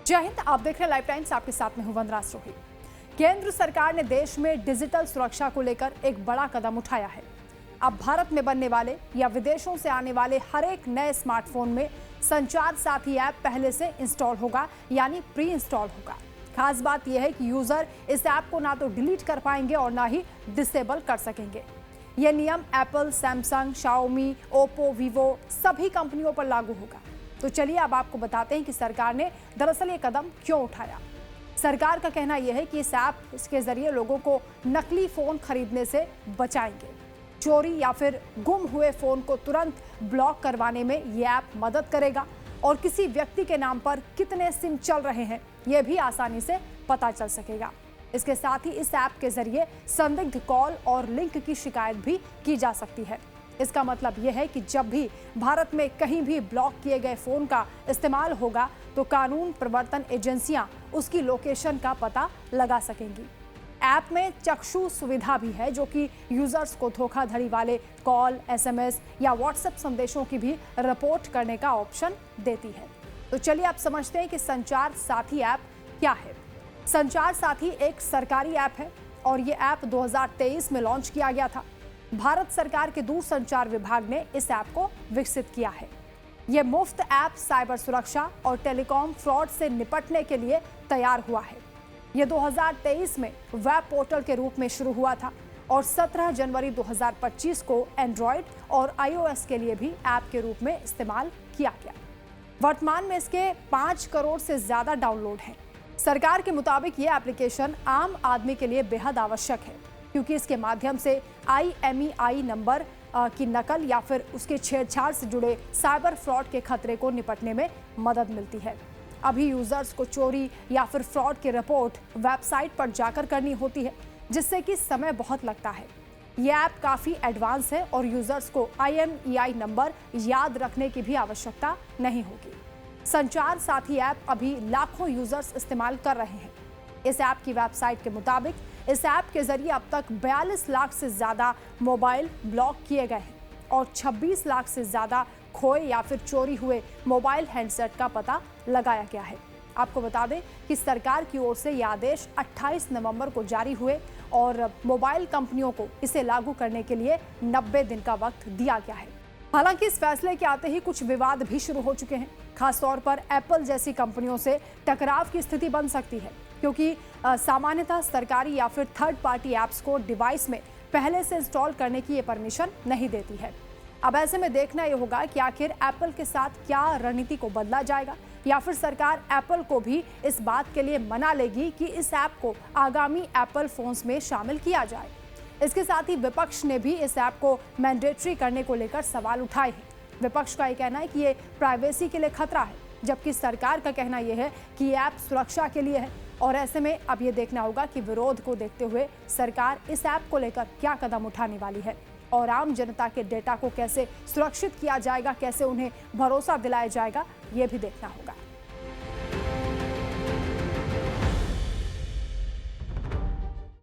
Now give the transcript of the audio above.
जय हिंद। आप देख रहे हैं लाइव टाइम्स, आपके साथ में हूं वंदना सोही। केंद्र सरकार ने देश में डिजिटल सुरक्षा को लेकर एक बड़ा कदम उठाया है। अब भारत में बनने वाले या विदेशों से आने वाले हर एक नए स्मार्टफोन में संचार साथी ऐप पहले से इंस्टॉल होगा, यानी प्री इंस्टॉल होगा। खास बात यह है कि यूजर इस ऐप को ना तो डिलीट कर पाएंगे और ना ही डिसेबल कर सकेंगे। यह नियम Apple, Samsung, Xiaomi, Oppo, Vivo सभी कंपनियों पर लागू होगा। तो चलिए अब आपको बताते हैं कि सरकार ने दरअसल ये कदम क्यों उठाया। सरकार का कहना यह है कि इस ऐप के जरिए लोगों को नकली फोन खरीदने से बचाएंगे। चोरी या फिर गुम हुए फोन को तुरंत ब्लॉक करवाने में ये ऐप मदद करेगा और किसी व्यक्ति के नाम पर कितने सिम चल रहे हैं यह भी आसानी से पता चल सकेगा। इसके साथ ही इस ऐप के जरिए संदिग्ध कॉल और लिंक की शिकायत भी की जा सकती है। इसका मतलब यह है कि जब भी भारत में कहीं भी ब्लॉक किए गए फोन का इस्तेमाल होगा तो कानून प्रवर्तन एजेंसियां उसकी लोकेशन का पता लगा सकेंगी। ऐप में चक्षु सुविधा भी है जो कि यूजर्स को धोखाधड़ी वाले कॉल, एसएमएस या व्हाट्सएप संदेशों की भी रिपोर्ट करने का ऑप्शन देती है। तो चलिए आप समझते हैं कि संचार साथी ऐप क्या है। संचार साथी एक सरकारी ऐप है और ये ऐप 2023 में लॉन्च किया गया था। भारत सरकार के दूरसंचार विभाग ने इस ऐप को विकसित किया है। यह मुफ्त ऐप साइबर सुरक्षा और टेलीकॉम फ्रॉड से निपटने के लिए तैयार हुआ है। यह 2023 में वेब पोर्टल के रूप में शुरू हुआ था और 17 जनवरी 2025 को एंड्रॉयड और iOS के लिए भी ऐप के रूप में इस्तेमाल किया गया। वर्तमान में इसके 5 करोड़ से ज्यादा डाउनलोड हैं। सरकार के मुताबिक यह एप्लीकेशन आम आदमी के लिए बेहद आवश्यक है क्योंकि इसके माध्यम से IMEI नंबर की नकल या फिर उसके छेड़छाड़ से जुड़े साइबर फ्रॉड के खतरे को निपटने में मदद मिलती है। अभी यूजर्स को चोरी या फिर फ्रॉड की रिपोर्ट वेबसाइट पर जाकर करनी होती है, जिससे कि समय बहुत लगता है। यह ऐप काफ़ी एडवांस है और यूजर्स को IMEI नंबर याद रखने की भी आवश्यकता नहीं होगी। संचार साथी ऐप अभी लाखों यूजर्स इस्तेमाल कर रहे हैं। इस ऐप की वेबसाइट के मुताबिक इस ऐप के जरिए अब तक 42 लाख से ज्यादा मोबाइल ब्लॉक किए गए हैं और 26 लाख से ज्यादा खोए या फिर चोरी हुए मोबाइल हैंडसेट का पता लगाया गया है। आपको बता दें कि सरकार की ओर से यह आदेश 28 नवंबर को जारी हुए और मोबाइल कंपनियों को इसे लागू करने के लिए 90 दिन का वक्त दिया गया है। हालांकि इस फैसले के आते ही कुछ विवाद भी शुरू हो चुके हैं। खासतौर पर एप्पल जैसी कंपनियों से टकराव की स्थिति बन सकती है क्योंकि सामान्यतः सरकारी या फिर थर्ड पार्टी ऐप्स को डिवाइस में पहले से इंस्टॉल करने की ये परमिशन नहीं देती है। अब ऐसे में देखना ये होगा कि आखिर एप्पल के साथ क्या रणनीति को बदला जाएगा या फिर सरकार एप्पल को भी इस बात के लिए मना लेगी कि इस ऐप को आगामी एप्पल फोन्स में शामिल किया जाए। इसके साथ ही विपक्ष ने भी इस ऐप को मैंडेटरी करने को लेकर सवाल उठाए हैं। विपक्ष का ये कहना है कि ये प्राइवेसी के लिए खतरा है, जबकि सरकार का कहना यह है कि ये ऐप सुरक्षा के लिए है और ऐसे में अब ये देखना होगा कि विरोध को देखते हुए सरकार इस ऐप को लेकर क्या कदम उठाने वाली है और आम जनता के डेटा को कैसे सुरक्षित किया जाएगा, कैसे उन्हें भरोसा दिलाया जाएगा, ये भी देखना होगा।